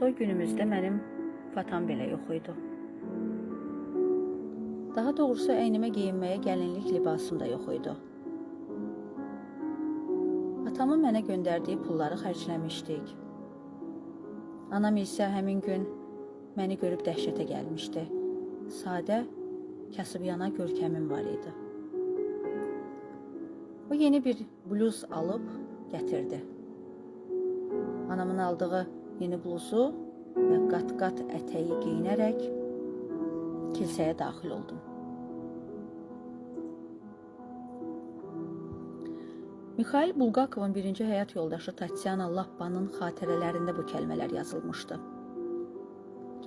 Toy günümüzdə mənim fatam belə yox idi. Daha doğrusu əynimə geyinməyə gəlinlik libasım da yox idi. Atamın mənə göndərdiyi pulları xərcləmişdik. Anam isə həmin gün məni görüb dəhşətə gəlmişdi. Sadə, kasıbyana görkəmim var idi. O yeni bir bluz alıb gətirdi. Anamın aldığı yeni bluzu və qat-qat ətəyi geyinərək kilsəyə daxil oldum. Mikhail Bulgakovun birinci həyat yoldaşı Tatyana Lappanın xatirələrində bu kəlmələr yazılmışdı.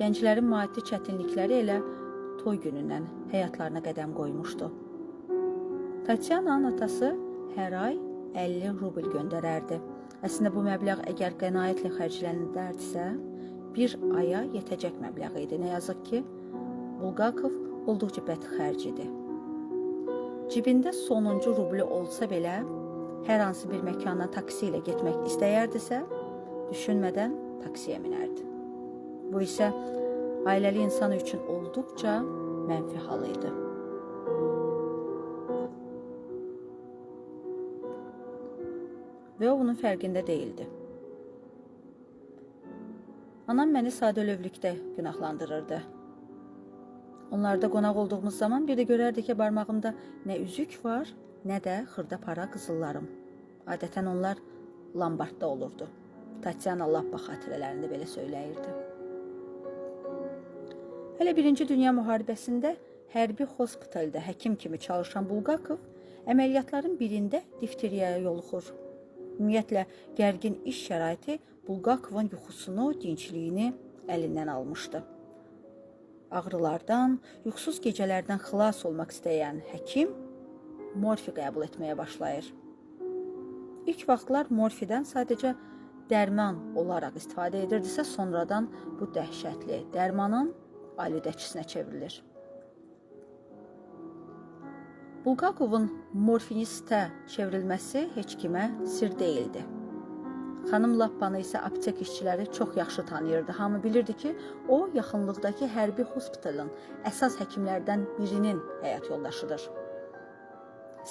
Gənclərin maddi çətinlikləri elə toy günündən həyatlarına qədəm qoymuşdu. Tatyananın atası hər ay 50 rubl göndərərdi. Əslində bu məbləğ əgər qənaətlə xərclənirdisə, bir aya yetəcək məbləğ idi. Nə yazıq ki, Bulgakov olduqca bədxərc idi. Cibində sonuncu rubli olsa belə, hər hansı bir məkana taksi ilə getmək istəyərdisə, düşünmədən taksiyə minərdi. Bu isə ailəli insan üçün olduqca mənfi hal idi. Və o bunun fərqində deyildi. Anam məni sadəlövlükdə günahlandırırdı. Onlarda qonaq olduğumuz zaman bir də görərdi ki, barmağımda nə üzük var, nə də xırda para qızıllarım. Adətən onlar lambardda olurdu. Tatyana Lappa xatirələrində belə söyləyirdi. Hələ Birinci Dünya müharibəsində hərbi hospitalda həkim kimi çalışan Bulgakov əməliyyatların birində difteriyaya yoluxur. Ümumiyyətlə, gərgin iş şəraiti Bulgakovun yuxusunu, dincliyini əlindən almışdı. Ağrılardan, yuxusuz gecələrdən xilas olmaq istəyən həkim morfi qəbul etməyə başlayır. İlk vaxtlar morfidən sadəcə dərman olaraq istifadə edirdisə, sonradan bu dəhşətli dərmanın alüdəçisinə çevrilir. Bulgakovun morfinistə çevrilməsi heç kimə sir deyildi. Xanım Lappanı isə aptek işçiləri çox yaxşı tanıyırdı. Hamı bilirdi ki, o yaxınlıqdakı hərbi hospitalın əsas həkimlərdən birinin həyat yoldaşıdır.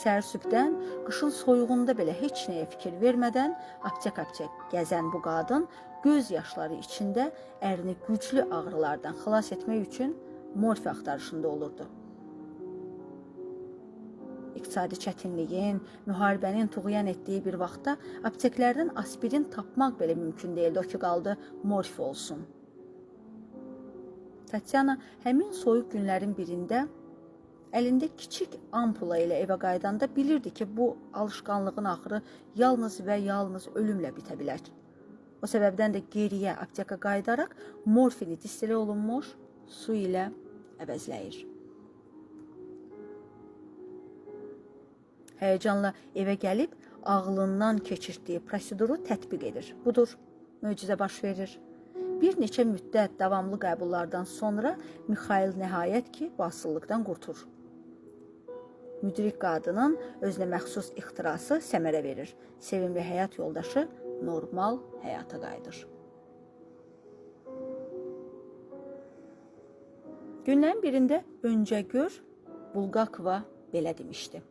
Səhər sübdən, qışın soyuğunda belə heç nəyə fikir vermədən aptek-aptek gəzən bu qadın göz yaşları içində ərini güclü ağrılardan xilas etmək üçün morfi axtarışında olurdu. İqtisadi çətinliyin, müharibənin tuğyan etdiyi bir vaxtda apteklərdən aspirin tapmaq belə mümkün deyildi, o ki qaldı morfi olsun. Tatyana həmin soyuq günlərin birində əlində kiçik ampula ilə evə qaydanda bilirdi ki, bu alışqanlığın axırı yalnız və yalnız ölümlə bitə bilər. O səbəbdən də geriyə apteka qaydaraq morfini distillə olunmuş su ilə əvəzləyir. Həyəcanla evə gəlib, ağlından keçirdiyi proseduru tətbiq edir. Budur, möcüzə baş verir. Bir neçə müddət davamlı qəbullardan sonra Mikhail nəhayət ki, bu asıllıqdan qurtulur. Müdrik qadının özünə məxsus ixtirası səmərə verir. Sevimli həyat yoldaşı normal həyata qayıdır. Günlərin birində Öncəgör Bulgakova belə demişdi.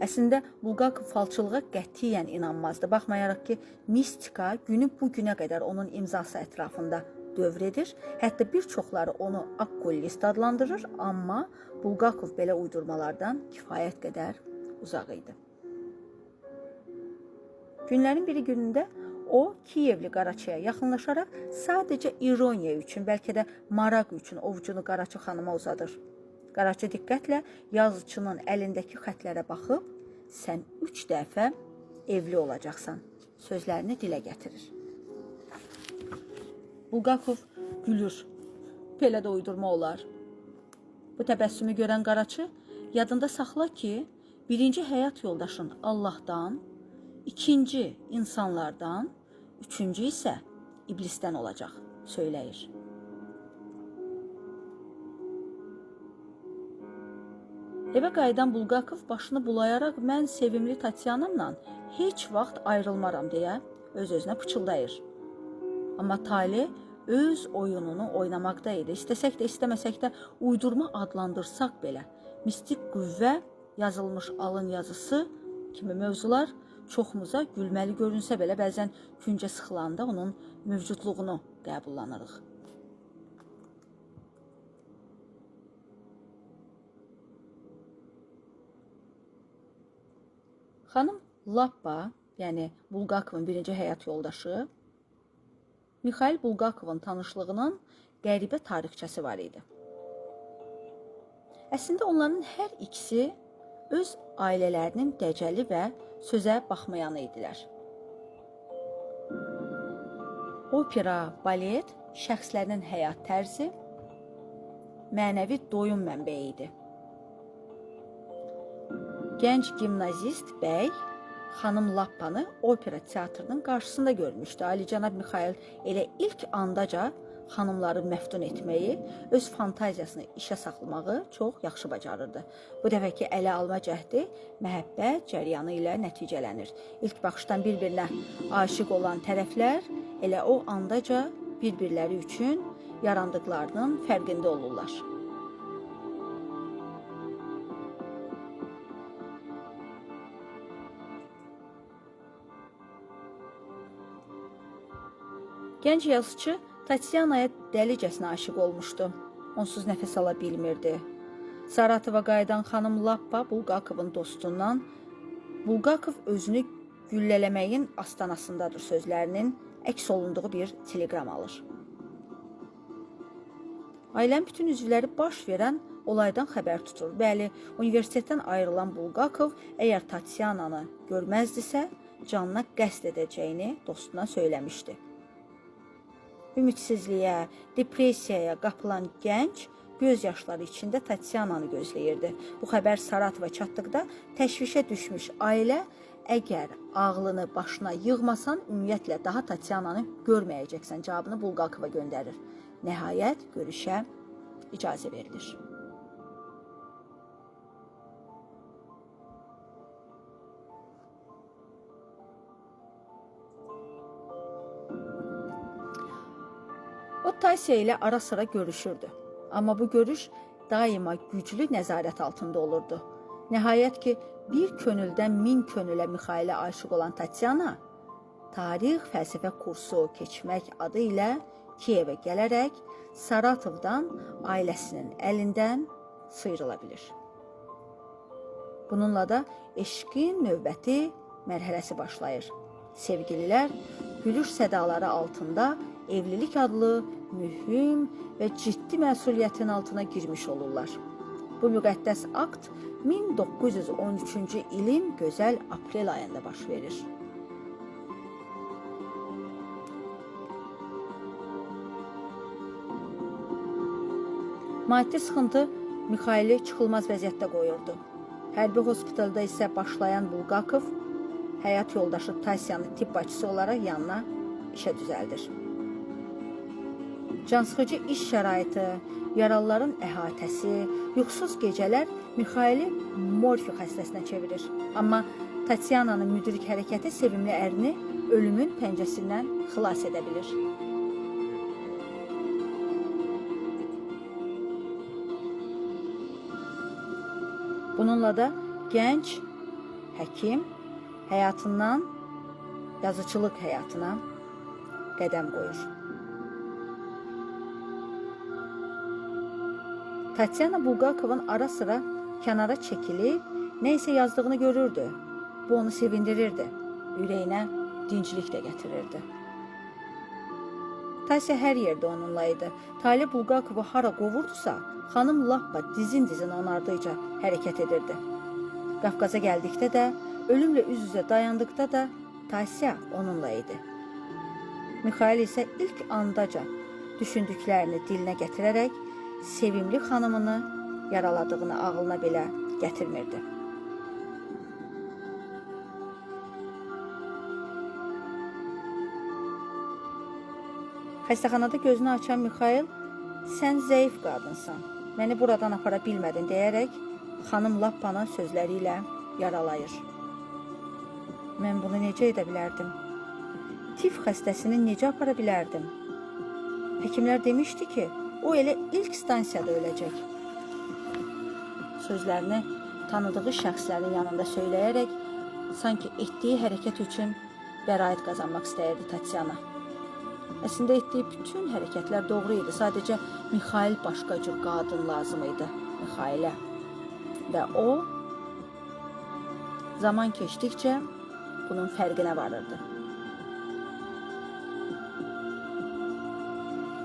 Əslində, Bulgakov falçılığa qətiyyən inanmazdı. Baxmayaraq ki, mistika günü bu günə qədər onun imzası ətrafında dövr edir. Hətta bir çoxları onu okkulist adlandırır, amma Bulgakov belə uydurmalardan kifayət qədər uzaq idi. Günlərin biri günündə o, Kiyevli Qaraçıya yaxınlaşaraq sadəcə ironiya üçün, bəlkə də maraq üçün ovucunu Qaraçı xanıma uzadır. Qaraçı diqqətlə yazıçının əlindəki xətlərə baxıb, sən 3 dəfə evli olacaqsan sözlərini dilə gətirir. Bulgakov gülür. Belə də uydurma olar. Bu təbəssümü görən Qaraçı yadında saxla ki, birinci həyat yoldaşın Allahdan, ikinci insanlardan, üçüncü isə iblisdən olacaq, söyləyir. Evə qayıdan Bulgakov başını bulayaraq mən sevimli Tatyanamla heç vaxt ayrılmaram deyə öz-özünə pıçıldayır. Amma Tale öz oyununu oynamaqda idi. İstəsək də, istəməsək də uydurma adlandırsaq belə, mistik qüvvə, yazılmış alın yazısı kimi mövzular çoxumuza gülməli görünsə belə, bəzən küncə sıxılanda onun mövcudluğunu qəbullanırıq. Xanım Lappa, yəni Bulgakovun birinci həyat yoldaşı, Mikhail Bulgakovun tanışlığının qəribə tarixçəsi var idi. Əslində onların hər ikisi öz ailələrinin dəcəli və sözə baxmayanı idilər. Opera, balet şəxslərinin həyat tərzi, mənəvi doyum mənbəyi idi. Gənc gimnazist bəy xanım Lappanı opera teatrının qarşısında görmüşdü. Alicənab Mikhail elə ilk andaca xanımları məftun etməyi, öz fantaziyasını işə saxlamağı çox yaxşı bacarırdı. Bu dəfəki ələ alma cəhdi məhəbbət cəryanı ilə nəticələnir. İlk baxışdan bir-birinə aşiq olan tərəflər elə o andaca bir-birləri üçün yarandıqlarının fərqində olurlar. Gənc yazıcı Tatyanaya dəlicəsinə aşiq olmuşdu. Onsuz nəfəs ala bilmirdi. Saratova qayıdan xanım Lappa Bulgakovun dostundan Bulgakov özünü güllələməyin astanasındadır sözlərinin əks olunduğu bir telegram alır. Ailən bütün üzvləri baş verən olaydan xəbər tutur. Bəli, universitetdən ayrılan Bulgakov əgər Tatyananı görməzdisə, canına qəsd edəcəyini dostuna söyləmişdi. Ümidsizliyə, depressiyaya qapılan gənc göz yaşları içində Tatyananı gözləyirdi. Bu xəbər Saratova çatdıqda təşvişə düşmüş ailə əgər ağlını başına yığmasan, ümumiyyətlə daha Tatyananı görməyəcəksən cavabını Bulgakova göndərir. Nəhayət görüşə icazə verilir. O Tasya ilə ara sıra görüşürdü. Amma bu görüş daima güclü nəzarət altında olurdu. Nəhayət ki, bir könüldən 1000 könülə Mikhailə aşıq olan Tatyana, tarix, fəlsəfə kursu keçmək adı ilə Kiyevə gələrək Saratovdan ailəsinin əlindən sıyrıla bilir. Bununla da eşqin növbəti mərhələsi başlayır. Sevgililər gülüş sədaları altında evlilik adlı mühüm və ciddi məsuliyyətin altına girmiş olurlar. Bu müqəddəs akt 1913-cü ilin gözəl aprel ayında baş verir. Maddi sıxıntı Mikhaili çıxılmaz vəziyyətdə qoyurdu. Hərbi hospitalda isə başlayan Bulgakov həyat yoldaşı Tasyanı tibb bacısı olaraq yanına işə düzəldir. Cansıxıcı iş şəraiti, yaralıların əhatəsi, yuxusuz gecələr Mikhaili morfi xəstəsinə çevirir. Amma Tatyananın müdrik hərəkəti sevimli ərini ölümün pəncəsindən xilas edə bilir. Bununla da gənc həkim həyatından yazıçılıq həyatına qədəm qoyur. Tatyana Bulgakovun ara sıra kənara çəkilib, nə isə yazdığını görürdü. Bu onu sevindirirdi, ürəyinə dinclik də gətirirdi. Tasya hər yerdə onunla idi. Tale Bulgakovu hara qovurdusa, xanım Lappa dizin-dizin onardıca hərəkət edirdi. Qafqaza gəldikdə də, ölümlə üz-üzə dayandıqda da Tasya onunla idi. Mikhail isə ilk andaca düşündüklərini dilinə gətirərək sevimli xanımını yaraladığını ağlına belə gətirmirdi. Xəstəxanada gözünü açan Mikhail, sən zəif qadınsan, məni buradan apara bilmədin deyərək xanım Lappanın sözləri ilə yaralayır. Mən bunu necə edə bilərdim? tif xəstəsini necə apara bilərdim? Həkimlər demişdi ki, o elə ilk stansiyada öləcək. Sözlərini tanıdığı şəxslərin yanında söyləyərək, sanki etdiyi hərəkət üçün bəraət qazanmaq istəyirdi Tatyana. Əslində etdiyi bütün hərəkətlər doğru idi. Sadəcə Mixail başqa cür qadın lazım idi Mixailə. Və o, zaman keçdikcə bunun fərqinə varırdı.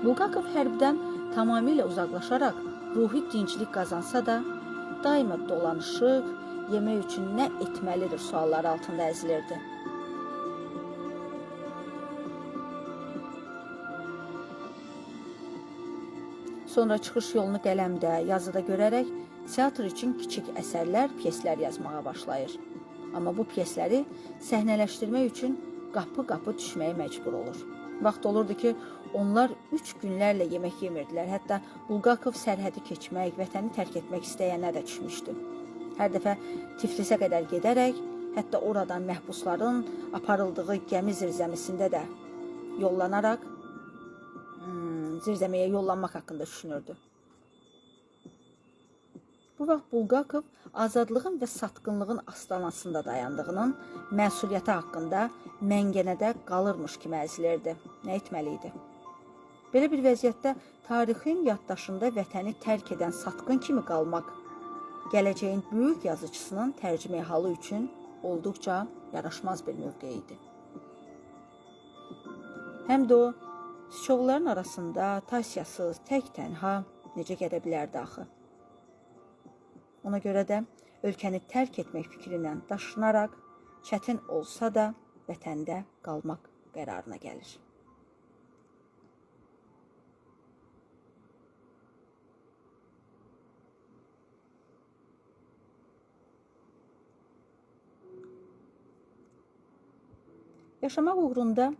Bulgakov hərbdən tamamilə uzaqlaşaraq ruhi dinclik qazansa da, daima dolanışıq, yemək üçün nə etməlidir sualları altında əzilirdi. Sonra çıxış yolunu qələmdə, yazıda görərək teatr üçün kiçik əsərlər, pyeslər yazmağa başlayır. Amma bu pyesləri səhnələşdirmək üçün qapı-qapı düşməyə məcbur olur. Vaxt olurdu ki, onlar 3 günlərlə yemək yemirdilər. Hətta Bulgakov sərhədi keçmək, vətəni tərk etmək istəyənə də düşmüşdü. Hər dəfə Tiflisə qədər gedərək, hətta oradan məhbusların aparıldığı gəmi zirzəmisində də yollanaraq zirzəmiyə yollanmaq haqqında düşünürdü. Bu vaxt Bulgakov azadlığın və satqınlığın astanasında dayandığının məsuliyyəti haqqında məngənədə qalırmış kimi əzilirdi. Nə etməli idi? Belə bir vəziyyətdə tarixin yaddaşında vətəni tərk edən satqın kimi qalmaq gələcəyin böyük yazıcısının tərcümə halı üçün olduqca yaraşmaz bir mövqe idi. Həm də o, sıçovların arasında taysiyasız, tək-tənha necə gedə bilərdi axı? Ona görə də ölkəni tərk etmək fikrindən daşınaraq, çətin olsa da vətəndə qalmaq qərarına gəlir. Yaşamaq uğrunda,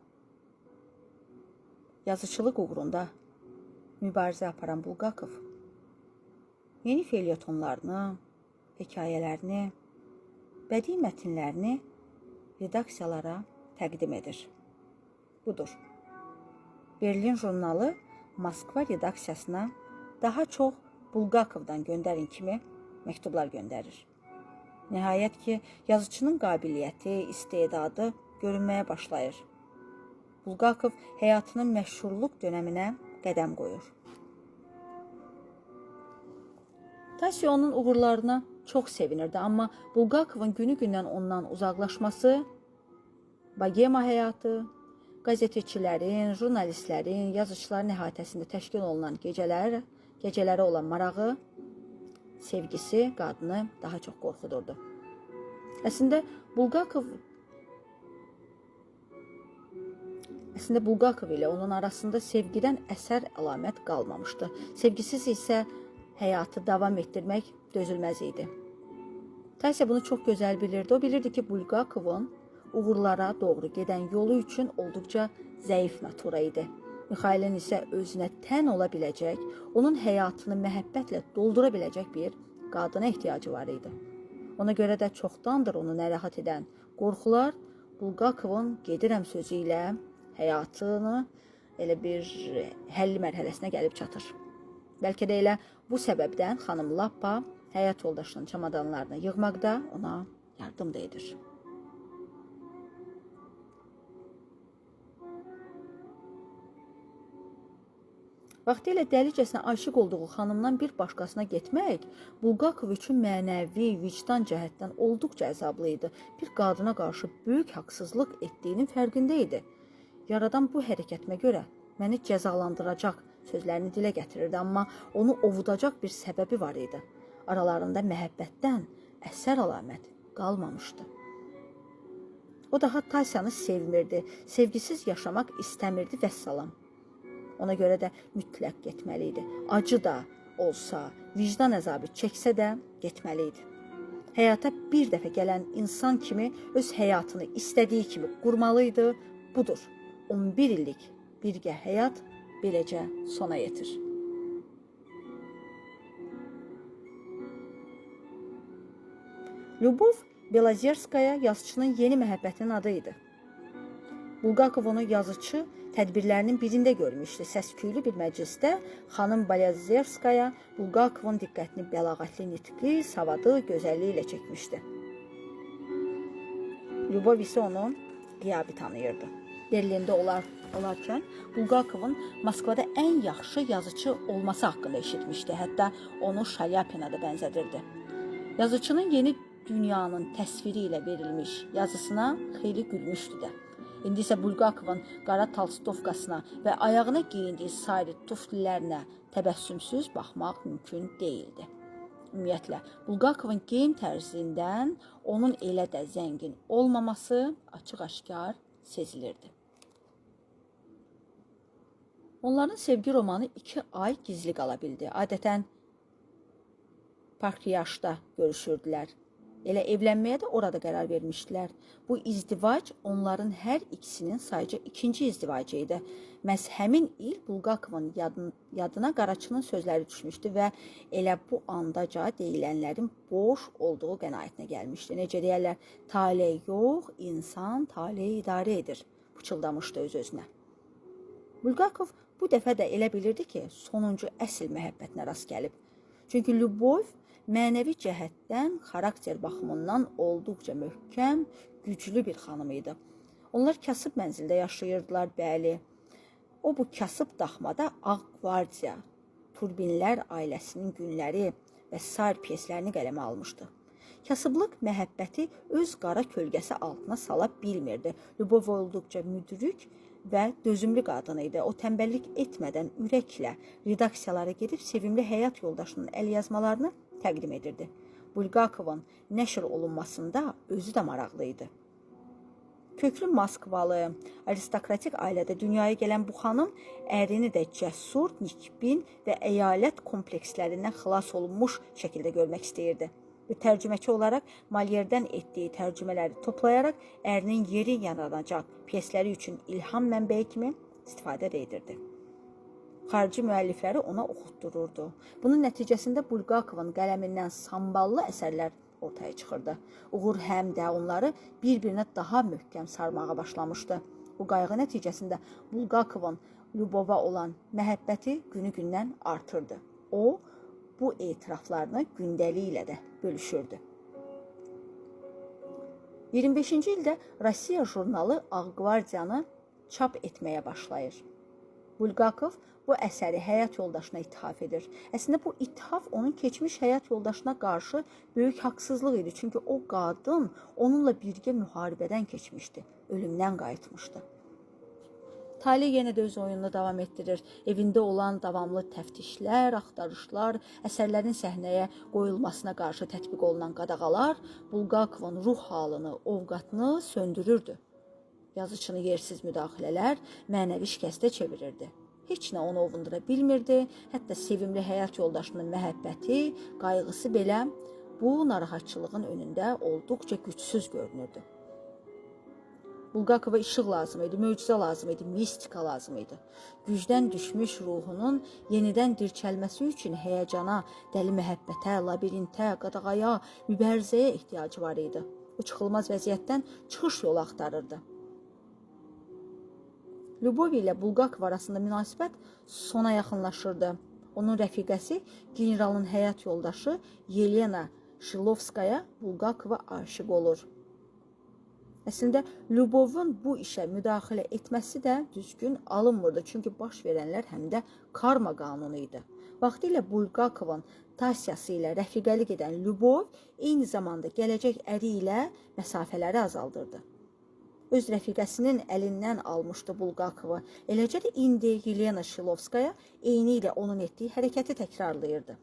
yazıçılıq uğrunda mübarizə aparan Bulgakov yeni felyetonlarını, hekayələrini, bədii mətnlərini redaksiyalara təqdim edir. Budur. Berlin jurnalı Moskva redaksiyasına daha çox Bulgakovdan göndərin kimi məktublar göndərir. Nəhayət ki, yazıçının qabiliyyəti, istedadı görünməyə başlayır. Bulgakov həyatının məşhurluq dönəminə qədəm qoyur. Tasya onun uğurlarına çox sevinirdi, amma Bulgakovun günü-gündən ondan uzaqlaşması, bogema həyatı, qəzetçilərin, jurnalistlərin, yazıçıların əhatəsində təşkil olunan gecələrə olan marağı, sevgisi qadını daha çox qorxudurdu. Əslində Bulgakov ilə onun arasında sevgidən əsər əlamət qalmamışdı. Sevgisiz isə həyatı davam etdirmək dözülməz idi. Tasya bunu çox gözəl bilirdi. O bilirdi ki, Bulgakovun uğurlara doğru gedən yolu üçün olduqca zəif natura idi. Mixailin isə özünə tən ola biləcək, onun həyatını məhəbbətlə doldura biləcək bir qadına ehtiyacı var idi. Ona görə də çoxdandır onu narahat edən qorxular Bulgakovun gedirəm sözü ilə həyatını elə bir həlli mərhələsinə gəlib çatır. Bəlkə də elə bu səbəbdən xanım Lappa həyat yoldaşının çamadanlarını yığmaqda ona yardım da edir. Vaxtilə dəlicəsinə aşiq olduğu xanımdan bir başqasına getmək Bulgakov üçün mənəvi, vicdan cəhətdən olduqca əzablı idi. Bir qadına qarşı böyük haqsızlıq etdiyinin fərqində idi. Yaradan bu hərəkətimə görə məni cəzalandıracaq sözlərini dilə gətirirdi, amma onu ovudacaq bir səbəbi var idi. Aralarında məhəbbətdən əsər əlamət qalmamışdı. O daha Tasyanı sevmirdi, sevgisiz yaşamaq istəmirdi vəssalam. Ona görə də mütləq getməli idi. Acı da olsa, vicdan əzabı çəksə də getməli idi. Həyata bir dəfə gələn insan kimi öz həyatını istədiyi kimi qurmalı idi. Budur, 11 illik birgə həyat beləcə sona yetir. Lyubov Belozerskaya yazıçının yeni məhəbbətinin adı idi. Bulqakov onu yazıcı tədbirlərinin birində görmüşdü. Səsküylü bir məclisdə xanım Balyazevskaya Bulqakovun diqqətini bəlağətli nitqi, savadı, gözəlliyi ilə çəkmişdi. Lyubov isə onu qiyabi tanıyırdı. Berlində olarkən Bulqakovun Moskvada ən yaxşı yazıcı olması haqqında eşitmişdi. Hətta onu Şalyapina da bənzədirdi. Yazıcının yeni dünyanın təsviri ilə verilmiş yazısına xeyli gülmüşdü də. İndi isə Bulqakovun qara talstovkasına və ayağına giyindiyi sarı tuflilərinə təbəssümsüz baxmaq mümkün deyildi. Ümumiyyətlə, Bulqakovun geyim tərzindən onun elə də zəngin olmaması açıq-aşkar sezilirdi. Onların sevgi romanı 2 ay gizli qala bildi. Adətən Parkyaşda görüşürdülər. Elə evlənməyə də orada qərar vermişdilər. Bu izdivac onların hər ikisinin sayıca ikinci izdivacı idi. Məhz həmin il Bulqakovun yadına Qaraçının sözləri düşmüşdü və elə bu andaca deyilənlərin boş olduğu qənaətinə gəlmişdi. Necə deyərlər, taley yox, insan taleyi idarə edir, pıçıldamışdı öz-özünə. Bulqakov bu dəfə də elə bilirdi ki, sonuncu əsl məhəbbətinə rast gəlib. Çünki Lyubov mənəvi cəhətdən, xarakter baxımından olduqca möhkəm, güclü bir xanım idi. Onlar kasıb mənzildə yaşayırdılar, bəli. O bu kasıb daxmada Ağ Qvardiya, Turbinlər ailəsinin günləri və sair pyeslərini qələmə almışdı. Kasıblıq məhəbbəti öz qara kölgəsi altına sala bilmirdi. Lyubov olduqca müdrik və dözümlü qadın idi. O tənbəllik etmədən ürəklə redaksiyalara gedib sevimli həyat yoldaşının əlyazmalarını təqdim edirdi. Bulqakovun nəşr olunmasında özü də maraqlı idi. Köklü Moskvalı, aristokratik ailədə dünyaya gələn bu xanım ərini də cəsur, nikbin və əyalət komplekslərindən xilas olunmuş şəkildə görmək istəyirdi. Və tərcüməçi olaraq Malyerdən etdiyi tərcümələri toplayaraq ərinin yeri yaranacaq pyesləri üçün ilham mənbəyi kimi istifadə edirdi. Xarici müəllifləri ona oxutdururdu. Bunun nəticəsində Bulqakovun qələmindən samballı əsərlər ortaya çıxırdı. Uğur həm də onları bir-birinə daha möhkəm sarmağa başlamışdı. Bu qayğı nəticəsində Bulqakovun Lyubova olan məhəbbəti günü-gündən artırdı. O, bu etiraflarını gündəliklə də bölüşürdü. 25-ci ildə Rusiya jurnalı Ağ Qvardiyanı çap etməyə başlayır. Bulqakov bu əsəri həyat yoldaşına ithaf edir. Əslində bu ithaf onun keçmiş həyat yoldaşına qarşı böyük haqsızlıq idi. Çünki o qadın onunla birgə müharibədən keçmişdi, ölümdən qayıtmışdı. Talih yenə də öz oyununu davam etdirir. Evində olan davamlı təftişlər, axtarışlar, əsərlərin səhnəyə qoyulmasına qarşı tətbiq olunan qadağalar Bulqakovun ruh halını, ovqatını söndürürdü. Yazıçını yersiz müdaxilələr mənəvi şikəstə çevirirdi. Heç nə onu ovundura bilmirdi, hətta sevimli həyat yoldaşının məhəbbəti, qayğısı belə bu narahatçılığın önündə olduqca gücsüz görünürdü. Bulqakova işıq lazım idi, möcüzə lazım idi, mistika lazım idi. Gücdən düşmüş ruhunun yenidən dirçəlməsi üçün həyəcana, dəli məhəbbətə, labirintə, qadağaya, mübarizəyə ehtiyacı var idi. O çıxılmaz vəziyyətdən çıxış yolu axtarırdı. Lyubov ilə Bulqakov arasında münasibət sona yaxınlaşırdı. Onun rəfiqəsi, generalın həyat yoldaşı Yelena Shilovskaya Bulqakova aşiq olur. Əslində, Lyubovun bu işə müdaxilə etməsi də düzgün alınmırdı. Çünki baş verənlər həm də karma qanunu idi. Vaxtilə Bulqakovun Tasyası ilə rəfiqəlik edən Lyubov eyni zamanda gələcək əri ilə məsafələri azaldırdı. Öz rəfiqəsinin əlindən almışdı Bulqakovu. Eləcə də indi Yelena Shilovskaya eyni ilə onun etdiyi hərəkəti təkrarlayırdı.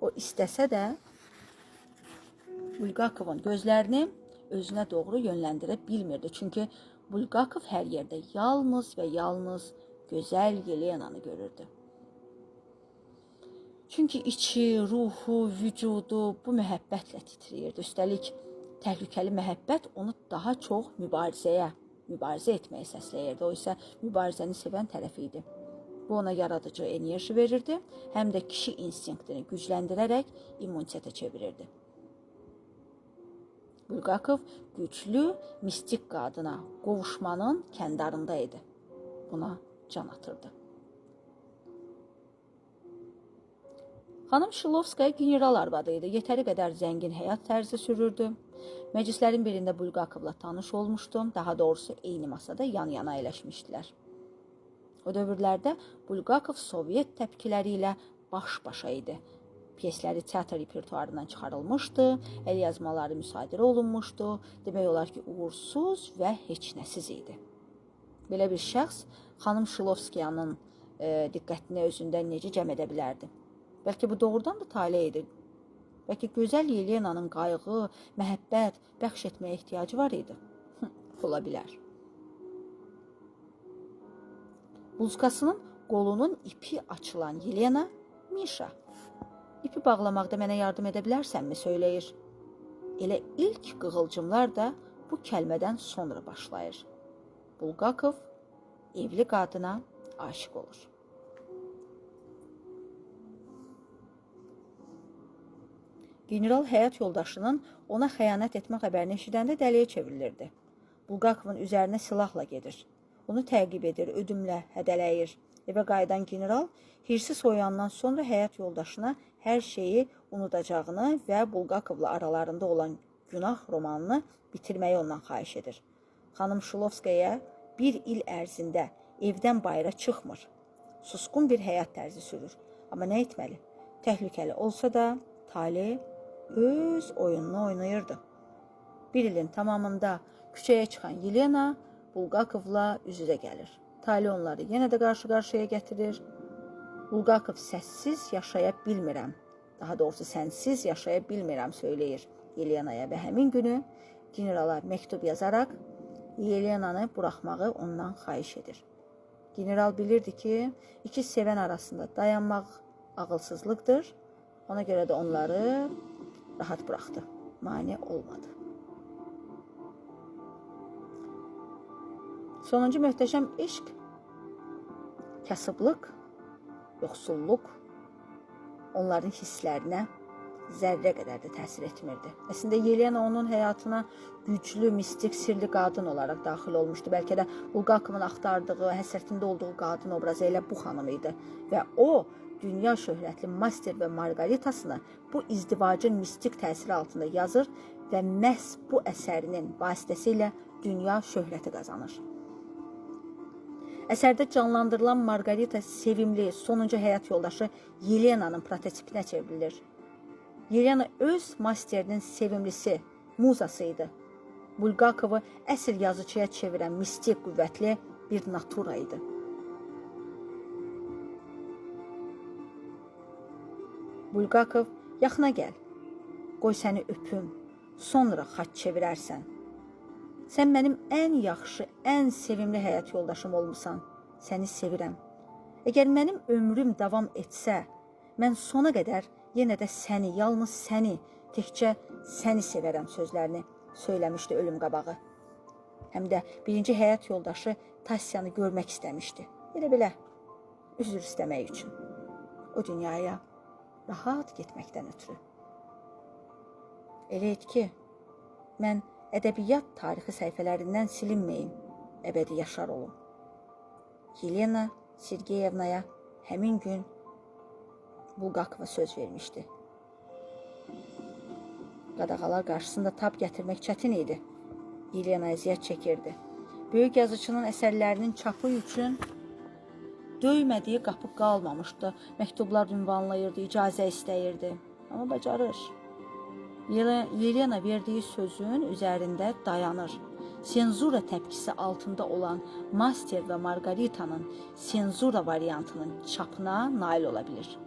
O istəsə də Bulqakovun gözlərini özünə doğru yönləndirə bilmirdi. Çünki Bulqakov hər yerdə yalnız və yalnız gözəl Yelenanı görürdü. Çünki içi, ruhu, vücudu bu məhəbbətlə titrəyirdi. Üstəlik, təhlükəli məhəbbət onu daha çox mübarizə etməyə səsləyirdi. O isə mübarizəni sevən tərəfi idi. Bu ona yaradıcı enerji verirdi, həm də kişi instinktini gücləndirərək immunitetə çevirirdi. Bulqakov güclü, mistik qadına qovuşmanın kəndarında idi. Buna can atırdı. Xanım Şilovskaya general arvadı idi. Yetəri qədər zəngin həyat tərzi sürürdü. Məclislərin birində Bulqakovla tanış olmuşdu. Daha doğrusu eyni masada yan-yana əyləşmişdilər. O dövrlərdə Bulqakov Sovyet təpkiləri ilə baş-başa idi. Pyesləri teatr repertuarından çıxarılmışdı, əl yazmaları müsadirə olunmuşdu. Demək olar ki, uğursuz və heç nəsiz idi. Belə bir şəxs xanım Şilovskayanın diqqətini özündə necə cəm edə bilərdi? Bəlkə bu doğrudan da tale idi. Bəlkə gözəl Yelenanın qayğı, məhəbbət bəxş etməyə ehtiyacı var idi. Ola bilər. Bluzkasının qolunun ipi açılan Yelena, Mişa, ipi bağlamaqda mənə yardım edə bilərsənmi, söyləyir. Elə ilk qığılcımlar da bu kəlmədən sonra başlayır. Bulqakov evli qadına aşiq olur. General həyat yoldaşının ona xəyanət etmə xəbərini eşidəndə dəliyə çevrilirdi. Bulqakovun üzərinə silahla gedir. Onu təqib edir, ödümlə hədələyir. Evə qayıdan general hirsi soyandan sonra həyat yoldaşına hər şeyi unudacağını və Bulqakovla aralarında olan günah romanını bitirməyi ondan xahiş edir. Xanım Şilovskaya bir il ərzində evdən bayıra çıxmır. Susqun bir həyat tərzi sürür. Amma nə etməli? Təhlükəli olsa da tale öz oyununu oynayırdı. Bir ilin tamamında küçəyə çıxan Yelena Bulqakovla üz-üzə gəlir. Tale onları yenə də qarşı-qarşıya gətirir. Bulqakov səssiz yaşaya bilmirəm, daha doğrusu sənsiz yaşaya bilmirəm söyləyir Yelenaya və həmin günü generala məktub yazaraq Yelenanı buraxmağı ondan xahiş edir. General bilirdi ki, iki sevən arasında dayanmaq ağılsızlıqdır. Ona görə də onları rahat buraxdı, mane olmadı. Sonuncu möhtəşəm eşq, kasıblıq, yoxsulluq onların hisslərinə zərrə qədər də təsir etmirdi. Əslində Yelena onun həyatına güclü, mistik, sirli qadın olaraq daxil olmuşdu. Bəlkə də Bulqakovun axtardığı, həsrətində olduğu qadın obrazı elə bu xanım idi. Və o, dünya şöhrətli Master və Margaritasını bu izdivacın mistik təsiri altında yazır və məhz bu əsərinin vasitəsilə dünya şöhrəti qazanır. Əsərdə canlandırılan Margarita sevimli, sonuncu həyat yoldaşı Yelenanın prototipinə çevrilir. Yelena öz masterinin sevimlisi, muzası idi. Bulqakovu əsl yazıcıya çevirən mistik, qüvvətli bir natura idi. Bulqakov, yaxına gəl, qoy səni öpüm, sonra xaç çevirərsən. Sən mənim ən yaxşı, ən sevimli həyat yoldaşım olmusan, səni sevirəm. Əgər mənim ömrüm davam etsə, mən sona qədər yenə də səni, yalnız səni, təkcə səni sevərəm sözlərini söyləmişdi ölüm qabağı. Həm də birinci həyat yoldaşı Tasyanı görmək istəmişdi. Elə-belə üzr istəmək üçün. O dünyaya rahat getməkdən ötürü. Elə et ki, mən ədəbiyyat tarixi səhifələrindən silinməyim, əbədi yaşar olum. Yelena Sergeyevnaya həmin gün Bulqakova söz vermişdi. Qadağalar qarşısında tab gətirmək çətin idi. Yelena əziyyət çəkirdi. Böyük yazıçının əsərlərinin çapı üçün döymədiyi qapı qalmamışdı. Məktublar ünvanlayırdı, icazə istəyirdi. Amma bacarır. Yelena verdiyi sözün üzərində dayanır. Senzura təpkisi altında olan Master və Margarita'nın senzura variantının çapına nail ola bilir.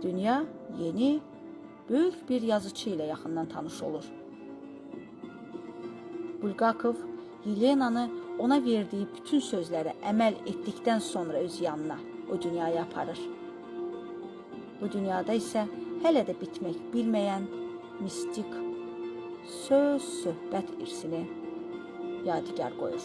Dünya yeni, böyük bir yazıcı ilə yaxından tanış olur. Bulqakov Yelenanı ona verdiyi bütün sözlərə əməl etdikdən sonra öz yanına, o dünyaya aparır. Bu dünyada isə hələ də bitmək bilməyən mistik söz-söhbət irsini yadigar qoyur.